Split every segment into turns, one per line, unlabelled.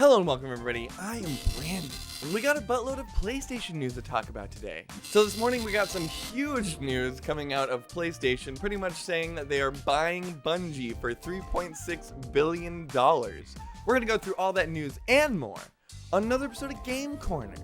Hello and welcome everybody, I am Brandon, and we got a buttload of PlayStation news to talk about today. So this morning we got some huge news coming out of PlayStation, pretty much saying that they are buying Bungie for $3.6 billion. We're gonna go through all that news and more on another episode of Game Corner.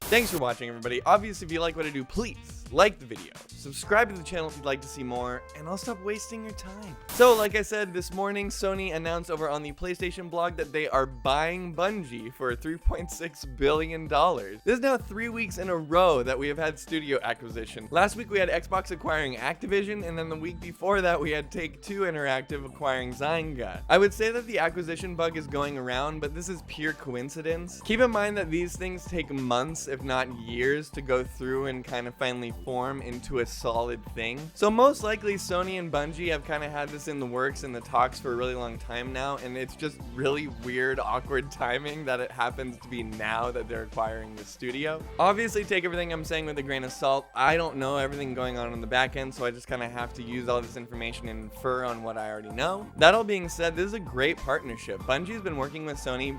Thanks for watching, everybody. Obviously, if you like what I do, please like the video, subscribe to the channel if you'd like to see more, and I'll stop wasting your time. So, like I said, this morning, Sony announced over on the PlayStation blog that they are buying Bungie for $3.6 billion. This is now 3 weeks in a row that we have had studio acquisition. Last week, we had Xbox acquiring Activision, and then the week before that, we had Take-Two Interactive acquiring Zynga. I would say that the acquisition bug is going around, but this is pure coincidence. Keep in mind that these things take months, if not years, to go through and kind of finally form into a solid thing. So most likely Sony and Bungie have kind of had this in the works in the talks for a really long time now, and it's just really weird, awkward timing that it happens to be now that they're acquiring the studio. Obviously, take everything I'm saying with a grain of salt. I don't know everything going on the back end, so I just kind of have to use all this information and infer on what I already know. That all being said, this is a great partnership. Bungie's been working with Sony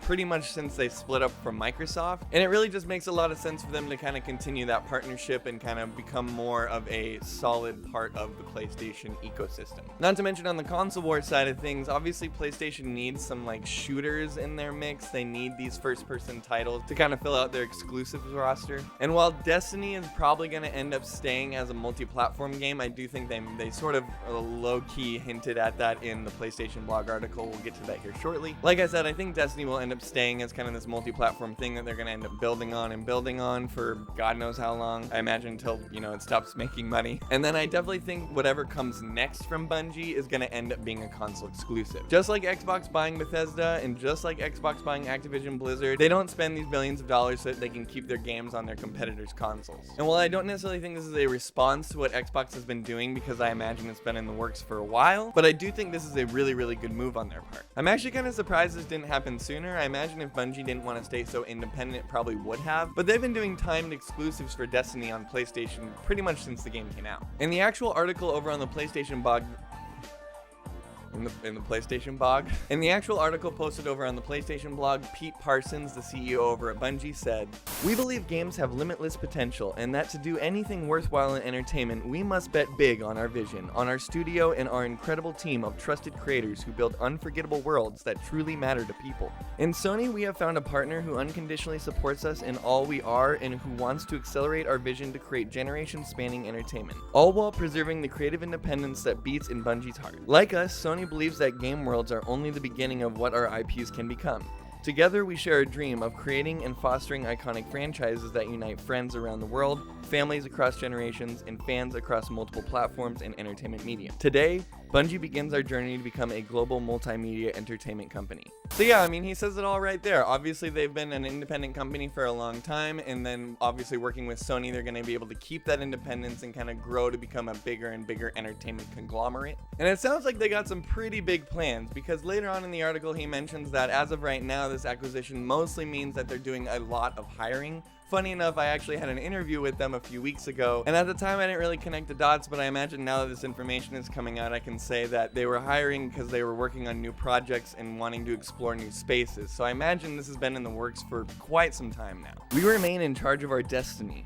pretty much since they split up from Microsoft, and it really just makes a lot of sense for them to kind of continue that partnership and kind of become more of a solid part of the PlayStation ecosystem. Not to mention on the console war side of things, obviously PlayStation needs some shooters in their mix. They need these first-person titles to kind of fill out their exclusives roster. And while Destiny is probably going to end up staying as a multi-platform game, I do think they sort of low-key hinted at that in the PlayStation blog article. We'll get to that here shortly. Like I said, I think Destiny will end up staying as kind of this multi-platform thing that they're going to end up building on for God knows how long. I imagine until, it stops making money. And then I definitely think whatever comes next from Bungie is going to end up being a console exclusive. Just like Xbox buying Bethesda and just like Xbox buying Activision Blizzard, they don't spend these billions of dollars so that they can keep their games on their competitors' consoles. And while I don't necessarily think this is a response to what Xbox has been doing, because I imagine it's been in the works for a while, but I do think this is a really, really good move on their part. I'm actually kind of surprised this didn't happen sooner. I imagine if Bungie didn't want to stay so independent, it probably would have, but they've been doing timed exclusives for Destiny on PlayStation pretty much since the game came out. In the actual article over on the PlayStation blog, In the actual article posted over on the PlayStation blog, Pete Parsons, the CEO over at Bungie, said, "We believe games have limitless potential, and that to do anything worthwhile in entertainment, we must bet big on our vision, on our studio, and our incredible team of trusted creators who build unforgettable worlds that truly matter to people. In Sony, we have found a partner who unconditionally supports us in all we are and who wants to accelerate our vision to create generation-spanning entertainment, all while preserving the creative independence that beats in Bungie's heart. Like us, Sony believes that game worlds are only the beginning of what our IPs can become. Together, we share a dream of creating and fostering iconic franchises that unite friends around the world, families across generations, and fans across multiple platforms and entertainment media. Today, Bungie begins our journey to become a global multimedia entertainment company." So yeah, I mean, he says it all right there. Obviously, they've been an independent company for a long time, and then obviously working with Sony, they're going to be able to keep that independence and kind of grow to become a bigger and bigger entertainment conglomerate. And it sounds like they got some pretty big plans, because later on in the article, he mentions that as of right now, this acquisition mostly means that they're doing a lot of hiring. Funny enough, I actually had an interview with them a few weeks ago, and at the time I didn't really connect the dots, but I imagine now that this information is coming out, I can say that they were hiring because they were working on new projects and wanting to explore new spaces. So I imagine this has been in the works for quite some time now. "We remain in charge of our destiny.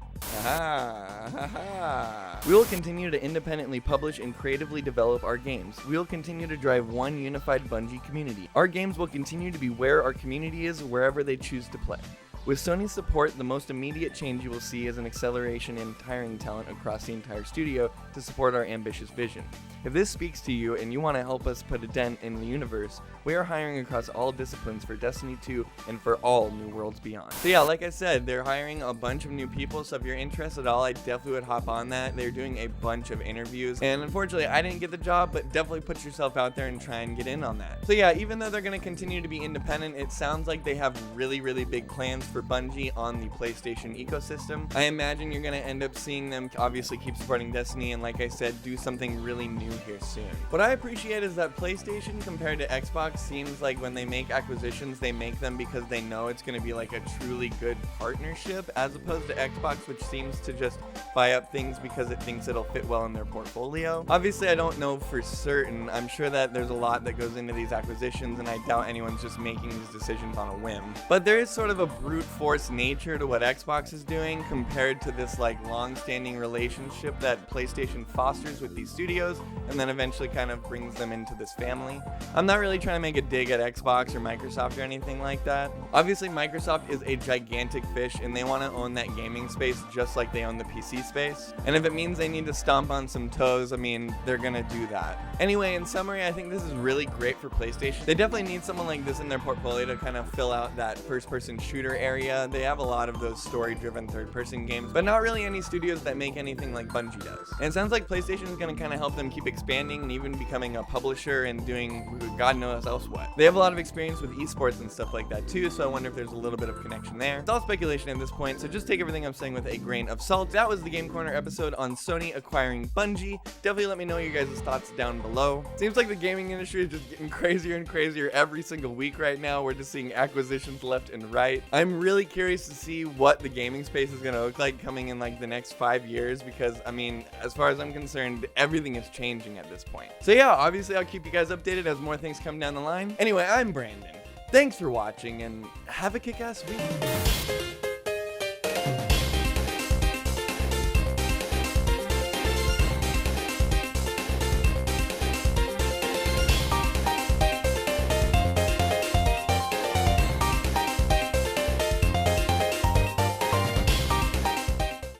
We will continue to independently publish and creatively develop our games. We will continue to drive one unified Bungie community. Our games will continue to be where our community is, wherever they choose to play. With Sony's support, the most immediate change you will see is an acceleration in hiring talent across the entire studio to support our ambitious vision. If this speaks to you and you want to help us put a dent in the universe, we are hiring across all disciplines for Destiny 2 and for all New Worlds beyond." So yeah, like I said, they're hiring a bunch of new people, so if you're interested at all, I definitely would hop on that. They're doing a bunch of interviews, and unfortunately, I didn't get the job, but definitely put yourself out there and try and get in on that. So yeah, even though they're going to continue to be independent, it sounds like they have really, really big plans for Bungie on the PlayStation ecosystem. I imagine you're going to end up seeing them obviously keep supporting Destiny and, like I said, do something really new here soon. What I appreciate is that PlayStation compared to Xbox seems like when they make acquisitions, they make them because they know it's going to be like a truly good partnership, as opposed to Xbox, which seems to just buy up things because it thinks it'll fit well in their portfolio. Obviously, I don't know for certain. I'm sure that there's a lot that goes into these acquisitions, and I doubt anyone's just making these decisions on a whim. But there is sort of a brute force nature to what Xbox is doing compared to this like long-standing relationship that PlayStation fosters with these studios and then eventually kind of brings them into this family. I'm not really trying to make a dig at Xbox or Microsoft or anything like that. Obviously, Microsoft is a gigantic fish and they want to own that gaming space just like they own the PC space. And if it means they need to stomp on some toes, I mean, they're gonna do that. Anyway, in summary, I think this is really great for PlayStation. They definitely need someone like this in their portfolio to kind of fill out that first-person shooter area. They have a lot of those story-driven third-person games, but not really any studios that make anything like Bungie does. And it sounds like PlayStation is going to kind of help them keep expanding and even becoming a publisher and doing God knows else what. They have a lot of experience with esports and stuff like that too, so I wonder if there's a little bit of connection there. It's all speculation at this point, so just take everything I'm saying with a grain of salt. That was the Game Corner episode on Sony acquiring Bungie. Definitely let me know your guys' thoughts down below. Seems like the gaming industry is just getting crazier and crazier every single week right now. We're just seeing acquisitions left and right. I'm really curious to see what the gaming space is going to look like coming in like the next 5 years, because I mean, as far as I'm concerned, everything is changing at this point. So yeah, obviously I'll keep you guys updated as more things come down the line. Anyway, I'm Brandon. Thanks for watching and have a kick-ass week.